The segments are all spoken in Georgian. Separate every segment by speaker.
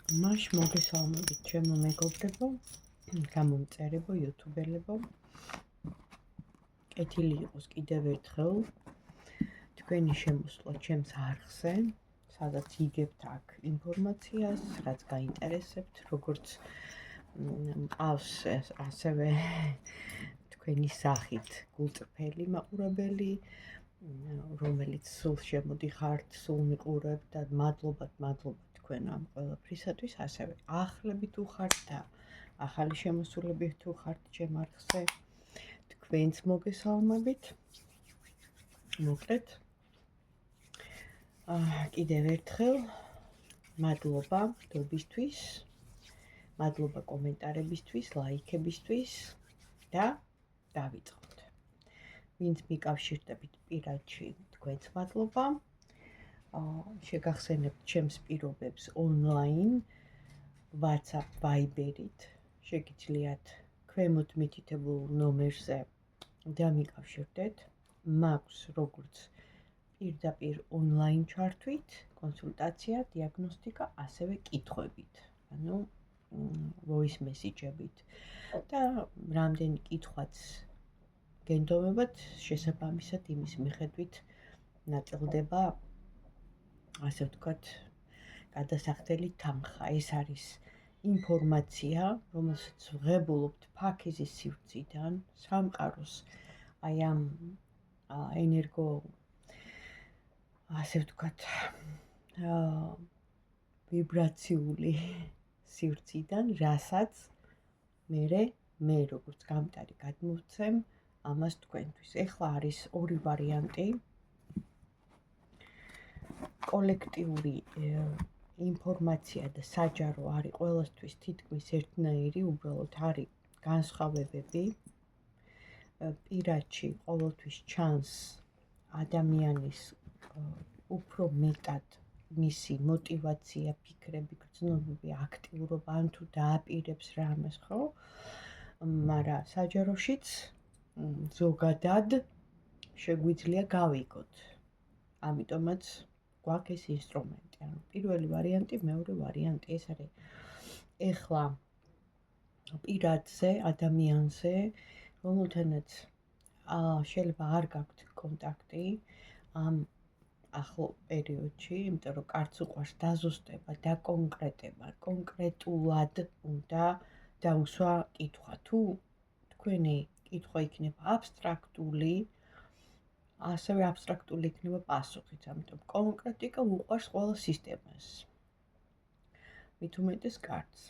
Speaker 1: მაშ მოგესალმებით ჩემო მეგობრებო, გამომწერებო, იუთუბერებო. კეთილი იყოს კიდევ ერთხელ თქვენი შემოსვლა ჩემს არხზე, სადაც იგებთ აქ ინფორმაციას, რაც გაინტერესებთ, როგორც მყავს ასევე თქვენი სახით გულწრფელი მაყურებელი, რომელიც სულ შემოდიხართ, სულ მიყურებთ და მადლობთ თქვენ ამ ყველაფრისათვის, ასევე ახლები თუ ხართ და ახალი შემოსულები თუ ხართ ჩემ არხზე, თქვენც მოგესალმებით. მოკლედ, კიდევ ერთხელ მადლობა მადლობისთვის, მადლობა კომენტარებისთვის, ლაიქებისთვის და დავიწყოთ. ვინც მიკავშირდებით პირადში, თქვენც მადლობა. შეგახსენებთ ჩემს პირობებს ონლაინ, WhatsApp, Viber-ით. შეგიძლიათ ქვემოთ მითითებულ ნომერზე დამიკავშირდეთ. მაქვს როგორც პირდაპირ ონლაინ ჩართვით, კონსულტაცია, დიაგნოსტიკა, ასევე კითხვებით. ანუ voice message-ებით. და რამდენი კითხვაც გენდომებათ, შესაბამისად იმის მიხედვით ნაწილდება, ასე ვთქვათ, გადასახდელი თანხა. ეს არის ინფორმაცია, რომელსაც ვღებულობთ ფაქიზის სივრციდან, სამყაროს აი ამ ენერგო, ასე ვთქვათ, ვიბრაციული სივრციდან, რასაც მე როგორც გამტარი გადმოვცემ ამას თქვენთვის. ეხლა არის ორი ვარიანტი. კოლექტიური ინფორმაცია და საჯარო არის ყველასთვის თითქმის ერთნაირი, უბრალოდ არის განსხვავებები. პირადში ყოველთვის ჩანს ადამიანის უფრო მეტად მისი მოტივაცია, ფიქრები, გრძნობები, აქტიურობა, ან თუ დააპირებს რამეს, ხო? მაგრამ საჯაროშიც ზოგადად შეგვიძლია გავიგოთ. ამიტომაც გვაქვს ეს ინსტრუმენტი. ანუ პირველი ვარიანტი, მეორე ვარიანტი ეს არის ეხლა პირადზე, ადამიანზე, რომელთანაც შეიძლება არ გაქვთ კონტაქტი ამ ახლო პერიოდში, იმიტომ რომ კარც უყვარს დაზუსტება, დაკონკრეტება, კონკრეტულად უნდა დაუსვა კითხვა. თუ თქვენი კითხვა იქნება აბსტრაქტული, ასევე აბსტრაქტული იქნება პასუხიც, ამიტომ კონკრეტიკა უყვარს ყველა სისტემას. მით უმეტეს კარს.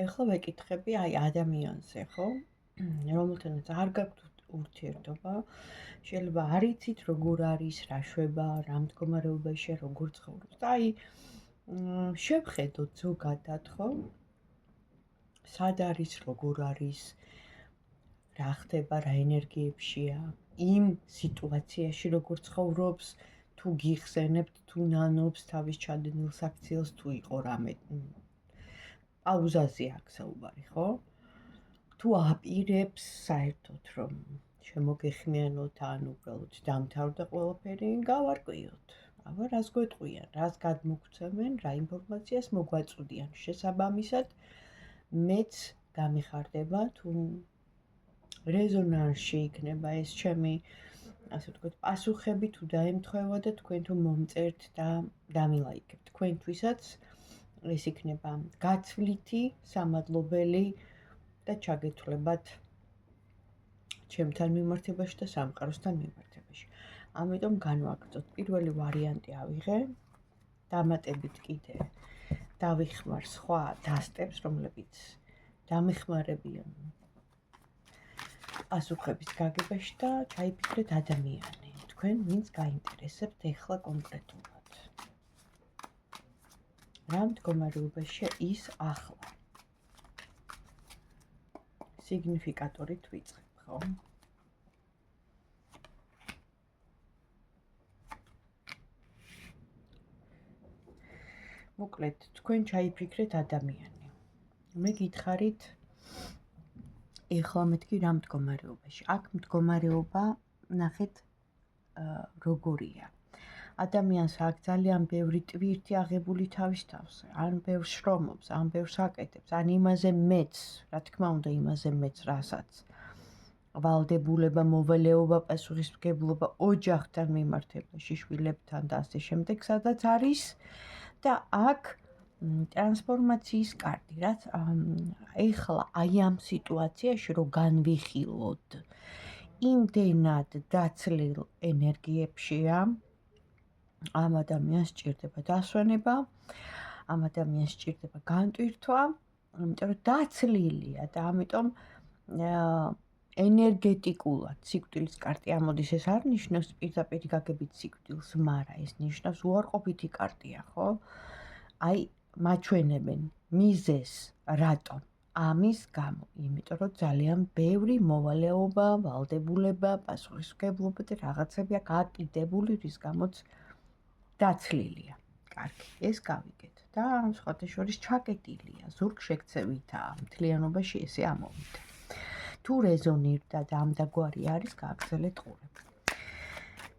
Speaker 1: ეხლა ვეკითხები აი ადამიანზე, ხო? რომელთანაც არ გაქვთ ურთიერთობა, შეიძლება არ იცით როგორ არის, რა შვება, რა მდგომარეობაში, როგორ ცხოვრობს. და აი შევხედოთ ზოგადად, ხო? სად არის, როგორ არის, რა ხდება, რა ენერგიებშია, იმ სიტუაციაში როგორ ცხოვრობს, თუ გიხსენებთ, თუ ნანობს თავის ჩადენილ საქციელს, თუ იყო რამე პაუზაზე აქ საუბარი, ხო? თუ აპირებს საერთოდ რომ შემოგეხმიანოთ, ან უბრალოდ დამთავრდა ყველაფერი, გავარკვიოთ. აბა რას გვეტყვიან, რას გადმოგცემენ, რა ინფორმაციას მოგვაწვდიან. შესაბამისად, მეც გამიხარდება თუ რეზონანსში იქნება ეს ჩემი, ასე ვთქვათ, პასუხები თუ დაემთხვევა და თქვენ თუ მომწერთ და დამილაიქებთ. თქვენთვისაც ეს იქნება გაცვლითი, სამადლობელი და ჩაგეთვლებათ ჩემთან მიმართებაში და სამყაროსთან მიმართებაში. ამიტომ განვაგრძოთ. პირველი ვარიანტი ავიღე, დამატებით კიდე დავიხმარ სხვა დასტებს, რომლებიც დამეხმარებიან პასუხების გაგებაში და ჩაიფიქრეთ ადამიანი. თქვენ ვინც გაინტერესებთ ეხლა კონკრეტულად. რა მდგომარეობაშია ის ახლა? სიგნიფიკატორით ვიწყებ, ხო? მოკლედ, თქვენ ჩაიფიქრეთ ადამიანი. მე გითხარით ეხლა მეთქი რა მდგომარეობაში. აქ მდგომარეობა ნახეთ როგორია. ადამიანს აქვს ძალიან ბევრი ტვირთი აღებული თავის თავზე, ან ბევრს შრომობს, ან ბევრს აკეთებს, ან იმაზე მეც, რა თქმა უნდა, იმაზე მეც, რასაც ვალდებულება, მოვალეობა, პასუხისმგებლობა ოჯახთან მიმართებაში, შვილებთან და ასე შემდეგ, სადაც არის და აქ ტრანსფორმაციის კარტი, რაც ეხლა აი ამ სიტუაციაში რომ განვიხილოთ, იმდენად დაცლილ ენერგიებშია, ამ ადამიანს სჭირდება დასვენება, ამ ადამიანს სჭირდება განტვირთვა, იმიტომ რომ დაცლილია და ამიტომ ენერგეტიკულად სიკვდილის კარტი ამოდის, ეს არ ნიშნავს პირდაპირ გაგებით სიკვდილს, მაგრამ ეს ნიშნავს უარყოფითი კარტია, ხო? აი მაჩვენებენ მიზეს, რატომ? ამის გამო, იმიტომ რომ ძალიან ბევრი მოვალეობა, ვალდებულება, პასუხისმგებლობა და რაღაცები აქ აკიდებული, რის გამოც დაცლილია. კარგი, ეს გავიგეთ და სხვათაშორის ჩაკეტილია, ზურგშექცევითაა, მთლიანობაში ესე ამოვიდა. თუ რეზონირდა და ამდაგვარი არის, გააგრძელეთ ყურება.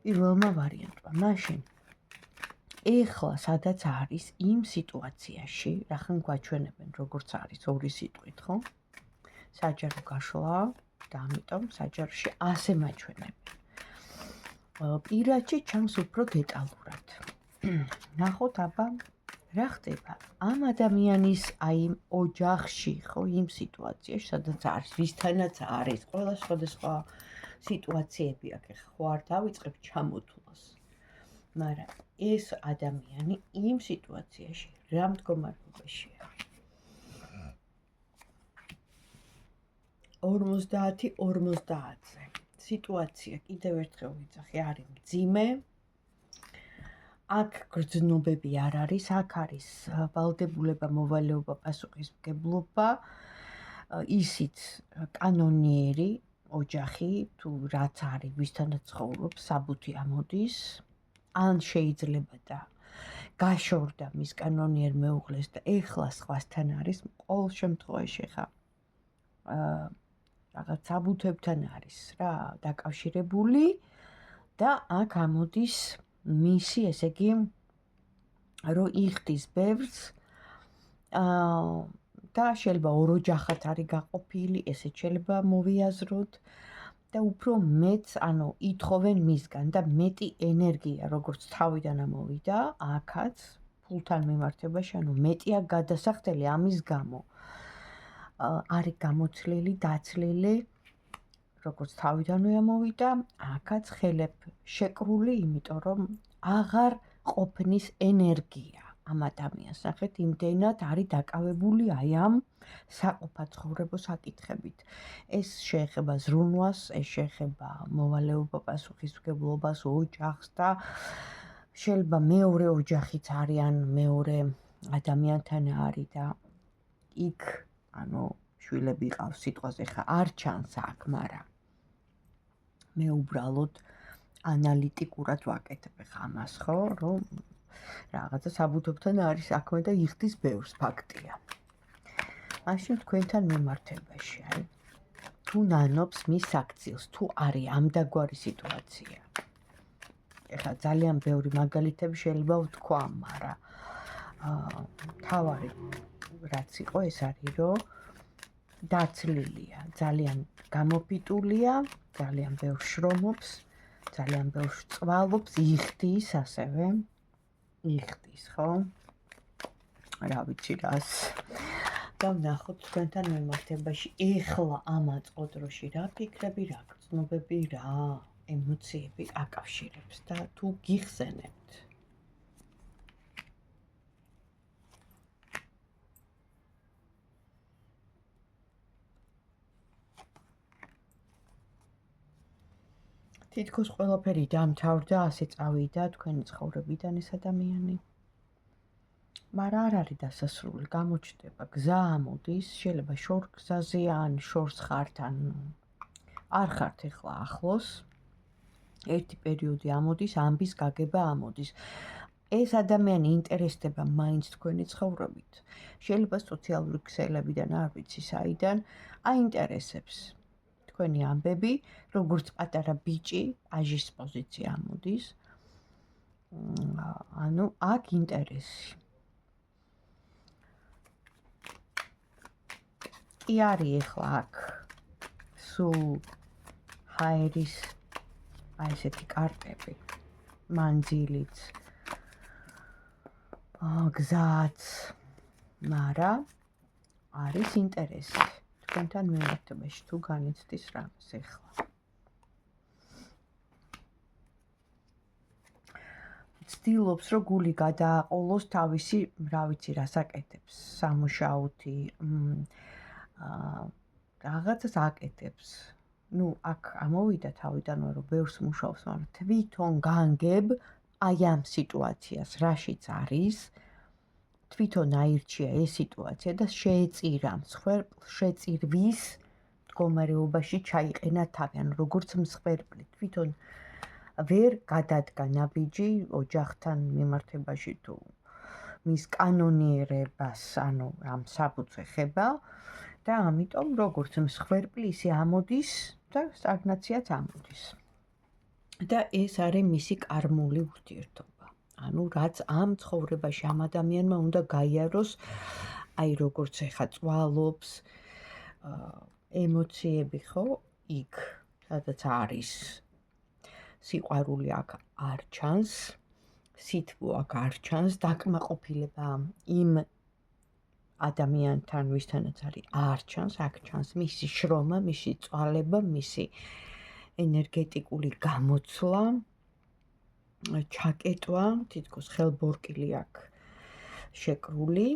Speaker 1: პირველმა ვარიანტმა, მაშინ ეხლა სადაც არის იმ სიტუაციაში, რახან გვაჩვენებენ როგორც არის ორი სიტყვით, ხო? საჯარო გაშლა და ამიტომ საჯაროში ასე მაჩვენებენ. პირადში ჩანს უფრო დეტალურად. ნახოთ აბა რა ხდება ამ ადამიანის აი ოჯახში, ხო, იმ სიტუაციაში, სადაც არის, ვისთანაც არის, ყველა სხვადასხვა სიტუაციები აქვს, ხო არ დავიწყებ ჩამოთვლას. მაგრამ ეს ადამიანი იმ სიტუაციაში რა მდგომარეობაშია? 50-50-ზე. სიტუაცია კიდევ ერთხელ ვიძახი, არის მძიმე. აქ გრძნობები არ არის, აქ არის ვალდებულება, მოვალეობა, პასუხისმგებლობა, ისიც კანონიერი ოჯახი, თუ რაც არის, ვისთანაც ცხოვრობს, საბუთი ამოდის, ან შეიძლება და გაშორდა მის კანონიერ მეუღლეს და ეხლა სხვასთან არის, ყოველ შემთხვევაში ხა რაღაც საბუთებთან არის რა დაკავშირებული და აქ ამოდის მისი, ესე იგი, რომ იხდის ბევრს და შეიძლება ორ ოჯახად არის გაყოფილი, ესეც შეიძლება მოვიაზროთ და უფრო მეც, ანუ ითხოვენ მისგან და მეტი ენერგია, როგორც თავიდან ამოვიდა, აქაც ფულთან მიმართებაში, ანუ მეტია გადასახდელი ამის გამო. არის გამოცლილი, დაცლილი, როგორც თავიდანვე ამოვიდა, აქაც ხელებ შეკრული, იმიტომ რომ აღარ ყოფნის ენერგია ამ ადამიანს. ნახეთ, იმდენად არის დაკავებული აი ამ საყოფაცხოვრებო საკითხებით. ეს შეეხება ზრუნვას, ეს შეეხება მოვალეობა, პასუხისმგებლობას, ოჯახს და შეიძლება მეორე ოჯახიც არის, ან მეორე ადამიანთან არის და იქ, ანუ შვილები ყავს, სიტყვაზე ხა არ ჩანს აქ, მაგრამ მე უბრალოდ ანალიტიკურად ვაკეთებ ხა ამას, ხო, რომ რაღაცა საბუთებთან არის საქმე და იხდის ბევრს, ფაქტია. მაშინ თქვენთან მიმართებაში, აი, თუ ნანობს მის აქციელს, თუ არის ამდაგვარი სიტუაცია. ეხლა ძალიან ბევრი მაგალითები შეიძლება ვთქვა, მაგრამ თავარი რაც იყო ეს არის, რომ დაცლილია, ძალიან გამოფიტულია, ძალიან ბევრს შრომობს, ძალიან ბევრს წვალობს, იხდის ასევე, იხდის, ხო? რა ვიცი რას. და ვნახოთ თქვენთან მიმართებაში, ეხლა ამ აწყო-დროში რა ფიქრები, რა გრძნობები, რა ემოციები აკავშირებს და თუ გიხსენებთ. თითქოს ყველაფერი დამთავრდა, ასე წავიდა თქვენი ცხოვრებიდან ეს ადამიანი. მაგრამ არ არის დასასრული, გამოჩნდება, გზა ამოდის, შეიძლება შორგზაზე ან შორს ხართ, ან არ ხართ ეხლა ახლოს. ერთი პერიოდი ამოდის, ამბის გაგება ამოდის. ეს ადამიანი ინტერესდება მაინც თქვენი ცხოვრებით. შეიძლება სოციალური ქსელებიდან, არ ვიცი საიდან, აინტერესებს თქვენი ამბები, როგორც პატარა ბიჭი, აჟის პოზიცია ამოდის. ანუ აქ ინტერესი. კი არის ახლა აქ სულ ჰაერის აი ესეთი კარტები, მანძილიც, გზაც, მაგრამ არის ინტერესი თქვენთან მიმართებაში თუ განიცდის რამეს ახლა. ცდილობს რომ გული გადააყოლოს თავისი, რა ვიცი, რას აკეთებს, სამუშაოთი, რაღაცას აკეთებს. ნუ აქ ამოვიდა თავიდანვე რომ ბევრს მუშაობს, მაგრამ თვითონ განგებ აი ამ სიტუაციას, რაშიც არის, თვითონ აირჩია ეს სიტუაცია და შეეწირა მსხვერპლს, შეწირვის მდგომარეობაში ჩაიყენა თავი, ანუ როგორც მსხვერპლი, თვითონ ვერ გადადგა ნაბიჯი ოჯახთან მიმართებაში თუ მის კანონიერებას, ანუ ამ საფუძვს ეხება და ამიტომ როგორც მსხვერპლი ისე ამოდის და სტაგნაციაც ამოდის. და ეს არის მისი კარმული ურთიერთობა. ანუ რაც ამ ცხოვრებაში ამ ადამიანმა უნდა გაიაროს, აი როგორც ეხა წვალობს ემოციები, ხო, იქ, სადაც არის სიყვარული აქ არ ჩანს, სითბო აქ არ ჩანს, დაკმაყოფილება იმ ადამიანთან, ვისთანაც არის, არ ჩანს, აქ ჩანს მისი შრომა, მისი წვალება, მისი ენერგეტიკული გამოცვლა, ჩაკეტვა, თითქოს ხელბორკილი აქ შეკრული,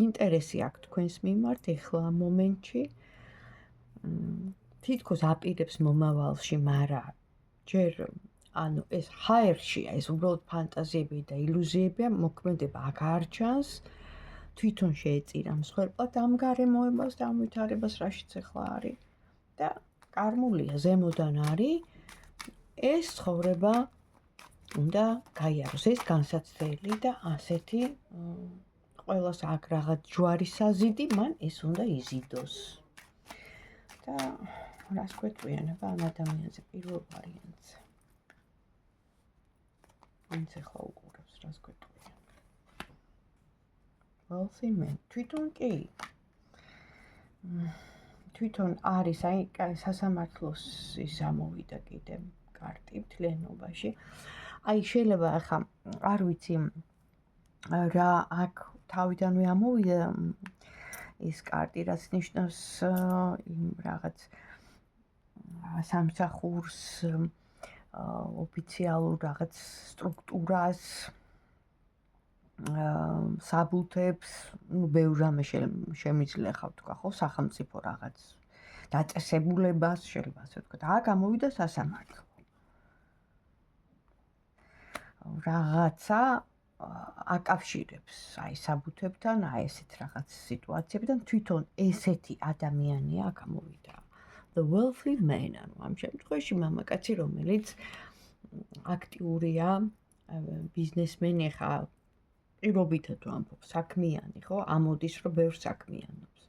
Speaker 1: ინტერესი აქ თქვენს მიმართ ეხლა ამ მომენტში, თითქოს აპირებს მომავალში, მაგრამ ჯერ ანუ ეს ჰაერშია, ეს უბრალოდ ფანტაზიები და ილუზიებია, მოქმედება აქ არ ჩანს, თვითონ შეეწირა მსხვერპლად ამ გარემოებას და ამ ვითარებას, რაშიც ახლა არის და კარმულია ზემოდან არის, ეს ცხოვრება უნდა გაიაროს, ეს განსაცდელი და ასეთი ყველას აქ რაღაც ჯვარის საზიდი, მან ეს უნდა იზიდოს. და რას გვეტყვიანება ამ ადამიანზე პირველ ვარიანტზე. ვინც ახლა უყურებს, რას გვეტყვიანება. Wealthy man, თვითონ კი. თვითონ არის, აი სასამართლოს ის ამოვიდა კიდე კარტი მთლიანობაში. აი შეიძლება ახლა არ ვიცი რა აქ თავიდანვე ამოვიდა ეს კარტი, რაც ნიშნავს იმ რაღაც სამსახურს, ოფიციალურ რაღაც სტრუქტურას, საბუთებს, ნუ ბევრ რამე შემიძლია ხავ თქვა, ხო, სახელმწიფო რაღაც დაწესებულებას, შეიძლება ასე ვთქვა. აქ ამოვიდა სასამართლო. რაღაცა აკავშირებს აი საბუთებთან, აი ესეთ რაღაც სიტუაციებთან, თვითონ ესეთი ადამიანია აქ ამოვიდა. The wealthy man, ანუ ამ შემთხვევაში მამაკაცი, რომელიც აქტიურია, ბიზნესმენი, ხა პირობითად ვამბობ, საქმიანი, ხო, ამოდის რომ ბევრ საქმიანობს.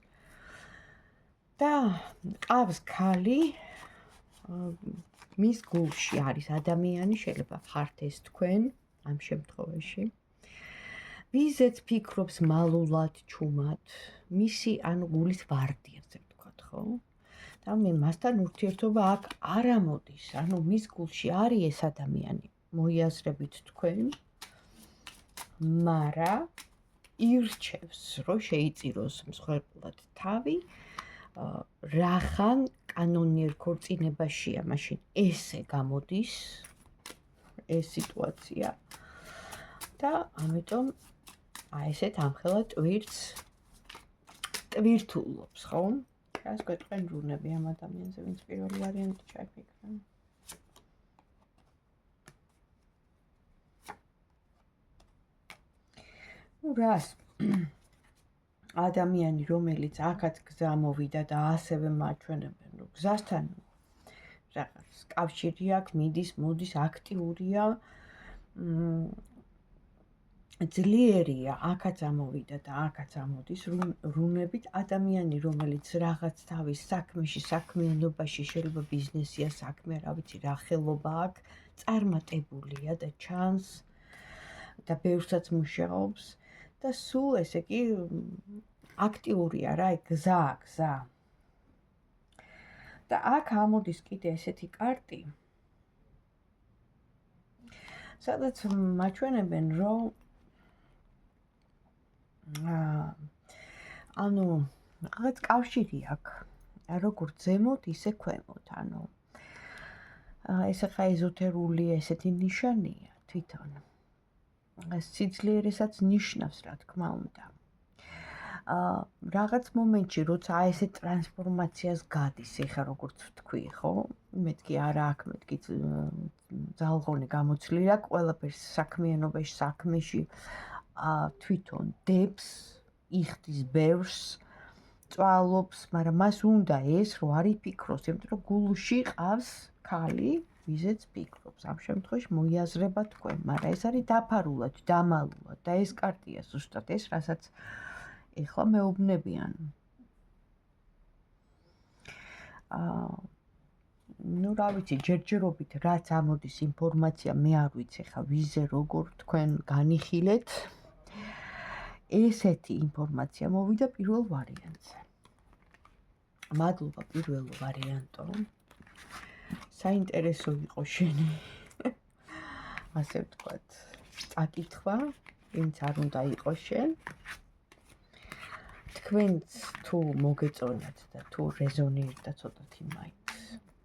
Speaker 1: და ყავს ქალი, მის გულში არის ადამიანი, შეიძლება ხართ ეს თქვენ ამ შემთხვევაში. ვიზეც ფიქრობს მალულად, ჩუმად, მისი ანუ გულის ვარდიაზე ვთქვათ, ხო? და მე მასთან ურთიერთობა აქ არ ამოდის, ანუ მის გულში არის ეს ადამიანი, მოიაზრებით თქვენ, მაგრამ ირჩევს, რომ შეიწიროს მსხვერპლად თავი, რახან კანონიერ ქორწინებაშია, მაშინ ესე გამოდის ეს სიტუაცია და ამიტომ აი ესეთ ამხელა ტვირთულობს, ხო? რას გვეტყვენ რუნები ამ ადამიანზე, ვინც პირველი ვარიანტი ჩაიფიქრა? ნუ რას ადამიანი, რომელიც აქაც გზა მოვიდა და ასევე მაჩვენებენ, რომ გზასთან რაღაც კავშირი აქვს, მიდის, მოდის, აქტიურია, ძლიერია, აქაც ამოვიდა და აქაც ამოდის რუნებით ადამიანი, რომელიც რაღაც თავის საქმეში, საქმიანობაში, შეიძლება ბიზნესია, საქმე, რა ვიცი, რა ხელობა აქვს, წარმატებულია და ჩანს და ბევრსაც მუშაობს და სულ ესე კი აქტიურია რა, გზა. და აქ ამოდის კიდე ესეთი კარტი, სადაც მაჩვენებენ, რომ ანუ რაღაც კავშირი აქვს, როგორც ზემოთ, ისე ქვემოთ, ანუ ეს ახლა ეზოთერული ესეთი ნიშანია თვითონ. სიძლიერესაც ნიშნავს, რა თქმა უნდა. რაღაც მომენტში, როცა ესე ტრანსფორმაციას გადის, ეხა როგორც ვთქვი, ხო? მეთქი არა აქვს, მეთქი ძალღონი გამოცლილია ყველაფერს საქმიანობაში, საქმეში თვითონ დებს, იხდის ბევრს, წვალობს, მაგრამ მას უნდა ეს რომ არ იფიქროს, იმიტომ რომ გულში ყავს ქალი, ვიზეც ფიქრობს. ამ შემთხვევაში მოიაზრება თქვენ, მაგრამ ეს არის დაფარულად, დამალულად და ეს კარტია ზუსტად ეს, რასაც ეხლა მეუბნებიან. ნუ რა ვიცი, ჯერჯერობით რაც ამოდის ინფორმაცია, მე არ ვიცი ხა ვიზე როგორ თქვენ განიხილეთ. ესეთი ინფორმაცია მოვიდა პირველ ვარიანტზე. მადლობა პირველ ვარიანტო. საინტერესო იყო შენი. ასე ვთქვათ, წაკითხვა, ვინც არ უნდა იყოს შენ. თქვენც თუ მოგეწონათ და თუ რეზონირდა ცოტათი მაინც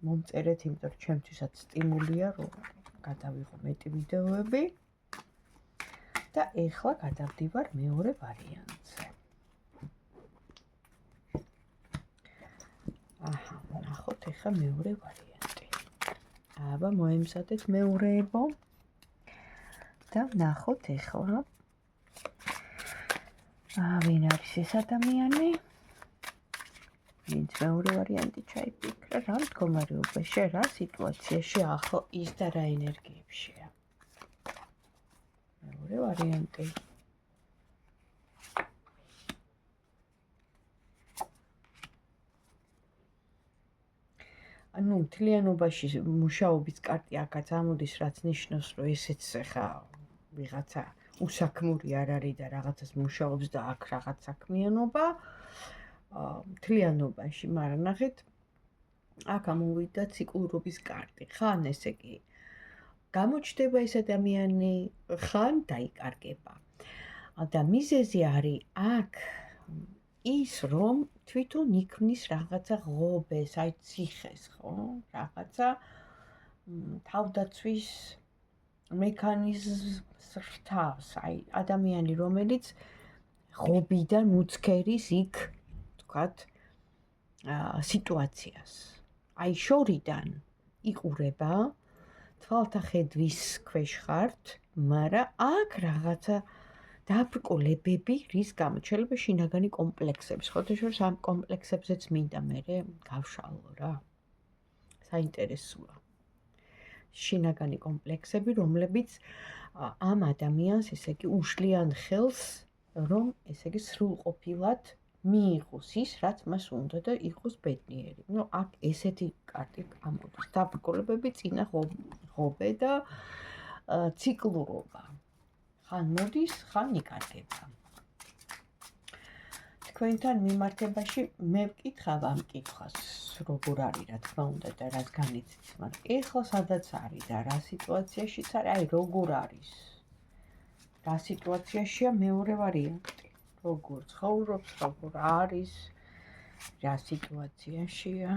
Speaker 1: მომწერეთ, იმიტომ რომ ჩემთვისაც სტიმულია, რომ გადავიღო მეტი ვიდეოები. და ეხლა გადავდივარ მეორე ვარიანტზე. აჰა, ნახოთ ეხლა მეორე ვარიანტი. აბა მოემზადეთ მეორეებო. და ნახოთ ეხლა ვინ არის ეს ადამიანი? ვინც მეორე ვარიანტი ჩაიფიქრა, რა მდგომარეობაში, რა სიტუაციაში ახლა ის და რა ენერგიებშია. მეორე ვარიანტი. ანუ მთლიანობაში მუშაობის კარტი აქაც ამოდის, რაც ნიშნავს, რომ ესეც ხა ვიღაცა უსაქმური არ არის და რაღაცას მუშაობს და აქ რაღაც საქმიანობა მთლიანობაში, მაგრამ ნახეთ, აქ ამოვიდა ციკლურობის კარტი. ხან ესე კი გამოჩნდება ეს ადამიანი, ხან დაიკარგება. და მიზეზი არის აქ ის, რომ თვითონ იქმნის რაღაცა ღობეს, აი ციხეს, ხო? რაღაცა თავდაცვის მექანიზმს რთავს, აი ადამიანი, რომელიც ღობიდან უცქერის იქ, თქვათ, სიტუაციას. აი შორიდან იყურება, თვალთა ხედვის ქვეშ ხართ, მაგრამ აქ რაღაცა დაბრკოლებები, რის გამოც შეიძლება შინაგანი კომპლექსების, ხოთაშორის ამ კომპლექსებზეც მინდა მე გავშალო რა. საინტერესოა. შინაგანი კომპლექსები, რომლებიც ამ ადამიანს, ესე იგი, უშლიან ხელს, რომ ესე იგი სრულყოფილად მიიღოს ის, რაც მას უნდა და იყოს ბედნიერი. ნუ აქ ესეთი კარტი ამოდის. დაბრკოლებები, წინა ღობე და ციკლურობა. ხან მოდის, ხან იკარგება. თქვენთან მიმართებაში მე ვკითხავ ამ კითხვას, როგორ არის, რა თქმა უნდა და რას განიცდის, მაგრამ ეხლა სადაც არის და რა სიტუაციაშიც არის, აი როგორ არის. რა სიტუაციაშია მეორე ვარიანტი. როგორ ცხოვრობს, როგორ არის, რა სიტუაციაშია.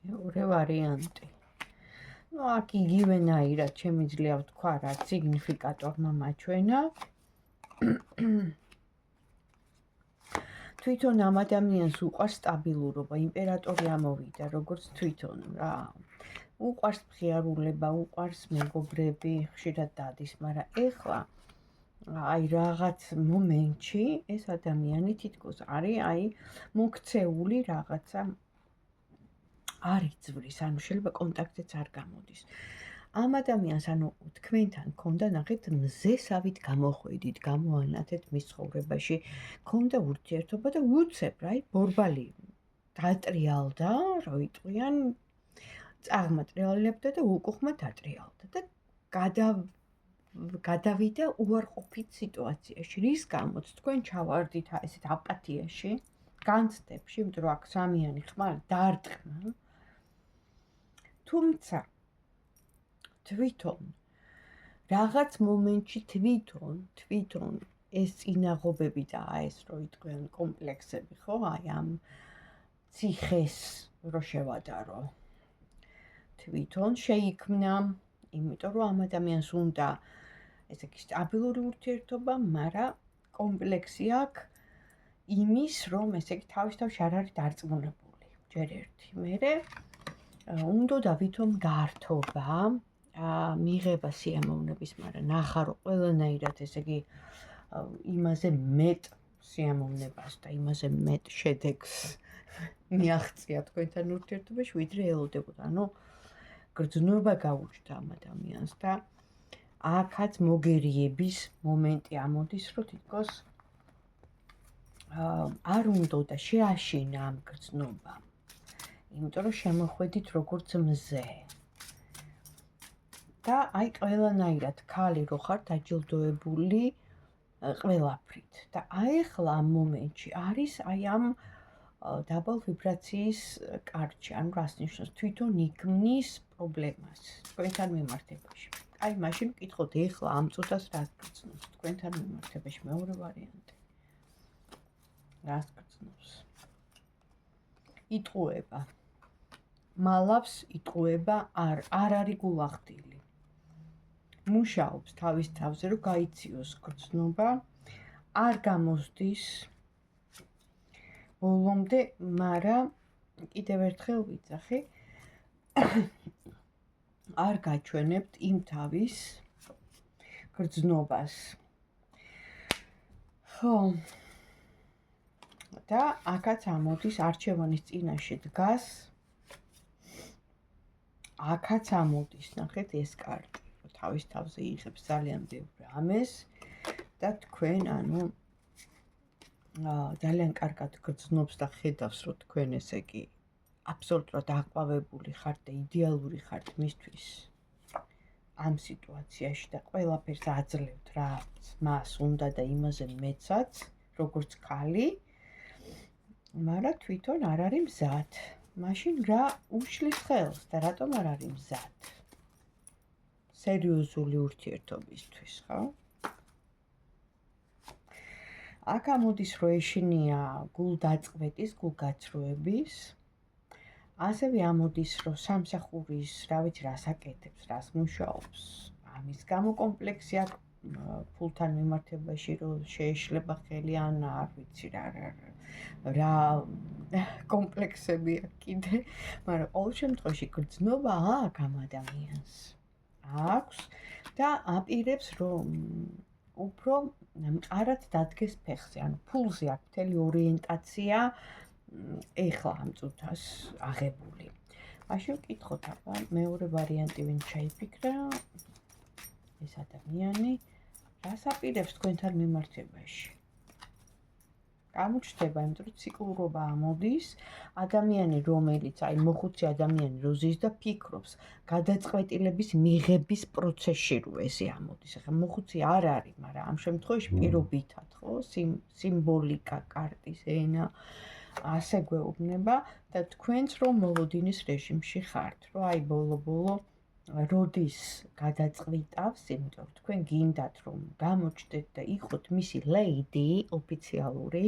Speaker 1: მეორე ვარიანტი. ნუ აქ იგივენაირად შემიძლია ვთქვა, რაც სიგნიფიკატორმა მაჩვენა. თვითონ ამ ადამიანს უყვარს სტაბილურობა, იმპერატორი ამოვიდა, როგორც თვითონ რა. უყვარს მხიარულება, უყვარს მეგობრები, ხშირად დადის, მაგრამ ეხლა აი რაღაც მომენტში ეს ადამიანი თითქოს არის აი მოქცეული რაღაცა არ იწვრის, ანუ შეიძლება კონტაქტიც არ გამოდის. ამ ადამიანს, ანუ თქვენთან ქონდა ნახეთ მზესავით გამოხვედით, გამოანათეთ მის ცხოვრებაში, ქონდა ურთიერთობა და უცებ რა, აი ბორბალი დატრიალდა, რა ვიტყვიან, წაღმატრიალებდა და უკუღმა დატრიალდა და გადავიდა უარყოფით სიტუაციაში. რის გამოც თქვენ ჩავარდით ესეთ აპათიაში, განცდებში, იმიტომ რომ აქ სამიანი ხმარ დარტყმა. თუმცა თვითონ რაღაც მომენტში თვითონ ეს წინაღობები და ეს რო იყვნენ კომპლექსები, ხო, აი ამ ციხეს რო შევადარო. თვითონ შეიქმნა, იმიტომ რომ ამ ადამიანს უნდა ესე იგი სტაბილური ურთიერთობა, მაგრამ კომპლექსი აქვს იმის, რომ ესე იგი თავისთავად არ არის დარწმუნებული. ჯერ ერთი. მერე უნდა ვითომ გართობა, მიღება სიამოვნების, მაგრამ ნახარო ყველანაირად ესე იგი იმაზე მეტ სიამოვნებას და იმაზე მეტ შედეგს მიაღწია თქვენთან ურთიერთობაში, ვიდრე ელოდებოდა. ანუ გრძნობა გაუჩნდა ამ ადამიანს და აქაც მოგერიების მომენტი ამოდის, რომ თითქოს არ უნდა და შეაშინა ამ გრძნობამ. იმიტომ რომ შემოხვედით როგორც მზე. და აი ყველანაირად ქალი რო ხარ დაჯილდოებული ყველაფრით. და აი ახლა ამ მომენტში არის აი ამ დაბალ ვიბრაციის კარჩი, ანუ რას ნიშნავს? თვითონ იქმნის პრობლემას თქვენთან მიმართებაში. აი მაშინ ვკითხოთ ეხლა ამ წუთას რას გრძნობს თქვენთან მიმართებაში? მეორე ვარიანტი. რას გრძნობს? იტყუება. მალავს იტყუება, არ არის გულახდილი. მუშაობს თავის თავზე, რომ გაიციოს გრძნობა, არ გამოსდის ბოლომდე, მაგრამ კიდევ ერთხელ ვიძახი, არ გაჩვენებთ იმ თავის გრძნობას. ხო. და აქაც ამოდის არჩევანის წინაშე დგას. აქაც ამოდის, ნახეთ ეს კარტი. თავის თავზე იღებს ძალიან ბევრ რამეს და თქვენ ანუ ძალიან კარგად გრძნობს და ხედავს, რომ თქვენ ესე იგი აბსოლუტურად აყვავებული ხართ და იდეალური ხართ მისთვის ამ სიტუაციაში და ყველაფერს აძლევთ რაც მას უნდა და იმაზე მეცაც, როგორც ქალი, მაგრამ თვითონ არ არის მზად. მაშინ რა უშლის ხელს და რატომ არ არის მზად? სერიოზული ურთიერთობისთვის, ხო? აქ ამოდის, რომ ეშინია გულდაწყვეტის, გულგაცრუების. ასევე ამოდის, რომ სამსახურის, რა ვიცი, რას აკეთებს, რას მუშაობს. ამის გამო კომპლექსი აქვს ფულთან მიმართებაში, რომ შეეშლება ხელი ან არ ვიცი რა კომპლექსები აქვს კიდე, მაგრამ ყოველ შემთხვევაში გრძნობა აქვს ამ ადამიანს. აქვს და აპირებს, რომ უფრო მყარად დადგეს ფეხზე, ანუ ფულზე აქვს მთელი ორიენტაცია ეხლა ამ წუთას აღებული. მაშინ ვკითხოთ, აბა მეორე ვარიანტი ვინ ჩაიფიქრა? ეს ადამიანი რას აპირებს თქვენთან მიმართებაში? გამოჩნდება, იმიტომ რომ ციკლურობა ამოდის, ადამიანი, რომელიც აი მოხუცი ადამიანი როზის და ფიქრობს გადაწყვეტილების მიღების პროცესში რო ესე ამოდის. ახლა მოხუცი არ არის, მაგრამ ამ შემთხვევაში პირობითად, ხო, სიმბოლიკა, კარტის ენა ასე გვეუბნება და თქვენც რომ მოლოდინის რეჟიმში ხართ, რომ აი ბოლო-ბოლო როდის გადაწყვიტავს, იმიტომ რომ თქვენ გინდათ რომ გამოჩნდეთ და იყოთ მისი ლეიდი ოფიციალური,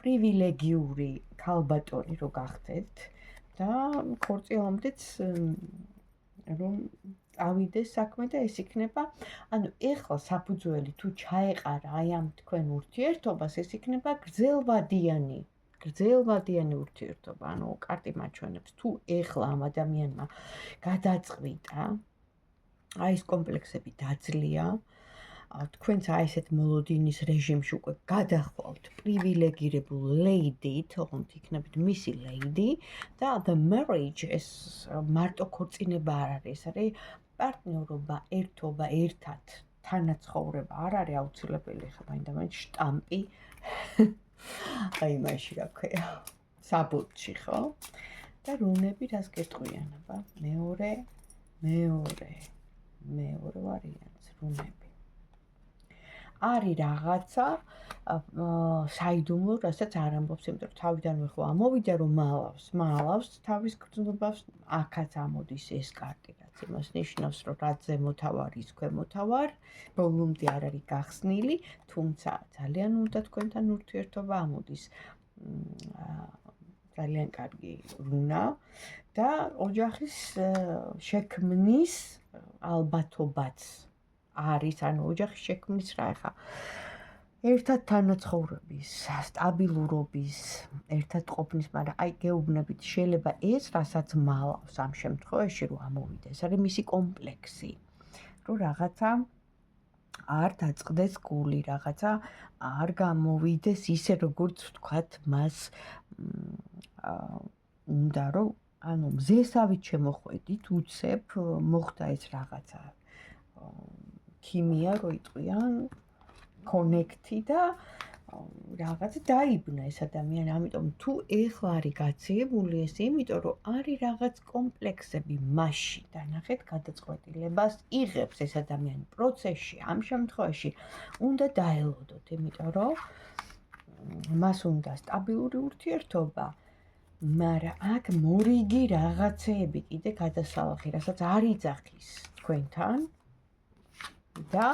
Speaker 1: პრივილეგიური ქალბატონი რო გახდეთ და ქორწილამდეც რომ ავიდეს საქმე და ეს იქნება, ანუ ეხლა საფუძველი თუ ჩაეყარა აი ამ თქვენ ურთიერთობას, ეს იქნება გრძელვადიანი ურთიერთობა. ანუ კარტი მაჩვენებს, თუ ეხლა ამ ადამიანმა გადაწყვიტა, აი ეს კომპლექსები დაძლია, თქვენც აი ესეთ მოლოდინის რეჟიმში უკვე გადახვალთ პრივილეგირებულ ლეიდით, თქო იქნებით მისი ლეიდი და the marriage ეს მარტო ქორწინება არ არის, ეს არის პარტნიორობა, ერთობა, ერთად თანაცხოვრება არ არის აუცილებელი, ხა მაინდა-მაინც შტამპი აი მაშინ რა ქვია საბუთში, ხო? და რუნები რას გეტყვიან, აბა? მეორე ვარიანტს რუნები. არის რაღაცა საიდუმლო, რასაც არ ამბობს, იმიტომ რომ თავიდანვე ხო ამოვიდა, რომ მალავს თავის გრძნობას, აქაც ამოდის ეს კარტი, რაც იმას ნიშნავს, რომ რაც ზემოთავ არის, ქვემოთავ არ, ბოლომდე არ არის გახსნილი, თუმცა ძალიან უნდა თქვენთან ურთიერთობა ამოდის. ძალიან კარგი რუნა და ოჯახის შექმნის ალბათობაც არის, ანუ ოჯახის შექმნის რა ხა ერთად თანაცხოვრების, სტაბილურობის, ერთად ყოფნის, მაგრამ აი გეუბნებით, შეიძლება ეს, რასაც მალავს ამ შემთხვევაში, რომ ამოვიდა, ეს არის მისი კომპლექსი, რომ რაღაცა არ დაწყდეს გული, რაღაცა არ გამოვიდეს ისე, როგორც ვთქვათ, მას უნდა, რომ ანუ მზესავით შემოხვედით, უცებ მოხდა ეს რაღაცა ქიმია, რო იტყვიან, კონექტი და რაღაც დაიბნა ეს ადამიანი, ამიტომ თუ ეხლა არის გაციებული ეს, იმიტომ რომ არის რაღაც კომპლექსები მასში და ნახეთ გადაწყვეტილებას იღებს ეს ადამიანი პროცესში, ამ შემთხვევაში უნდა დაელოდოთ, იმიტომ რომ მას უნდა სტაბილური ურთიერთობა, მაგრამ აქ მორიგი რაღაცეები კიდე გადასალახი, რასაც არ იძახის თქვენთან და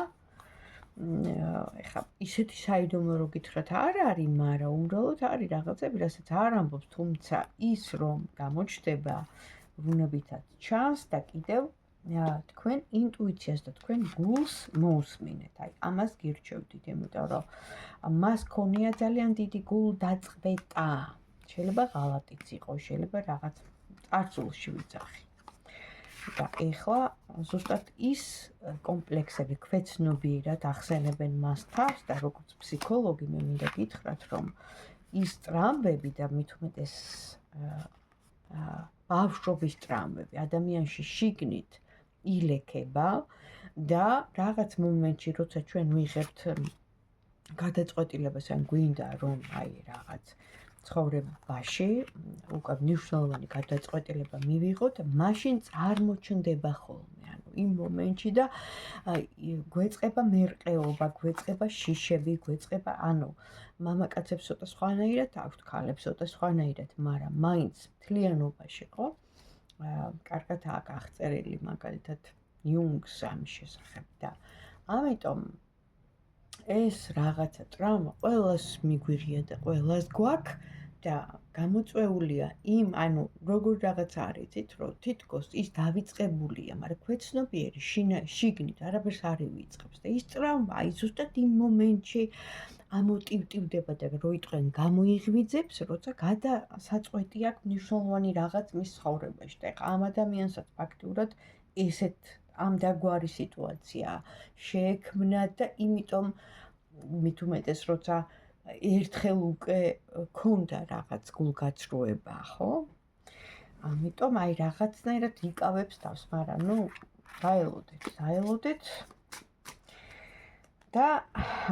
Speaker 1: ეხლა ისეთი საიდუმლო რო გითხრათ არ არის, მაგრამ უბრალოდ არის რაღაცები, რასაც არ ამბობს, თუმცა ის რომ გამოჩნდება რუნებითაც ჩანს და კიდევ თქვენ ინტუიციას და თქვენ გულს მოусმინეთ. აი, ამას გირჩევდით, იმიტომ რომ მას ქონია ძალიან დიდი გულდაწყვეტა. შეიძლება ღალატიც იყოს, შეიძლება რაღაც წარსულში ვიძახი. და ეხლა ზუსტად ის კომპლექსები ქვეცნობიერად ახსენებენ მას თავს და როგორც ფსიქოლოგი მე მინდა გითხრათ, რომ ის ტრამვები და მით უმეტეს ბავშვობის ტრამვები ადამიანში შიგნით ილექება და რაღაც მომენტში, როცა ჩვენ ვიღებთ გადაწყვეტილებას, ან გვინდა რომ აი რაღაც ცხოვრებაში უკვე მნიშვნელოვანი გადაწყვეტილება მივიღოთ, მაშინ წარმოჩნდება ხოლმე, ანუ იმ მომენტში და გვეწყება მერყეობა, გვეწყება შიშები, გვეწყება, ანუ მამაკაცებს ცოტა სხვანაირად აქვთ, ქალებს ცოტა სხვანაირად, მაგრამ მაინც მთლიანობაში ხო? კარგად აქვს აღწერილი მაგალითად იუნგს ამის შესახებ და ამიტომ ეს რაღაცა ტრაუმა ყველას მიგვიღია და ყველას გვაქვს და გამოწვეულია იმ, ანუ როგორ რაღაცა არის, იცით, რომ თითქოს ის დავიწყებულია, მაგრამ ქვეცნობიერი შიგნით არაფერს არ ივიწყებს და ის ტრაუმა აი ზუსტად იმ მომენტში ამოტივტივდება და რო იტყვენ გამოიღვიძებს, როცა გადასაწყვეტი აქვს მნიშვნელოვანი რაღაც მის ცხოვრებაში და ეხლა ამ ადამიანსაც ფაქტიურად ესეთ ამ დაგვარი სიტუაცია შეექმნა და იმიტომ მით უმეტეს როცა ერთხელ უკვე ქონდა რაღაც გულგაცრუება, ხო? ამიტომ აი რაღაცნაირად იკავებს თავს, მაგრამ ნუ დაელოდეთ და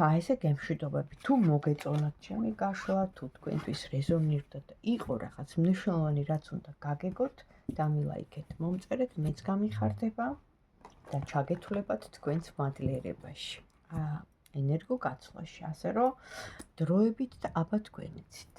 Speaker 1: აი ესე გემშვიდობები, თუ მოგეწონათ ჩემი გაშლა, თუ თქვენთვის რეზონირდა და იყო რაღაც მნიშვნელოვანი, რაც უნდა გაგეგოთ, დამილაიქეთ, მომწერეთ, მეც გამიხარდება და ჩაგეთვლებათ თქვენს მადლიერებაში. ენერგო გაცვლაში, ასე რომ დროებით და აბა თქვენიცით.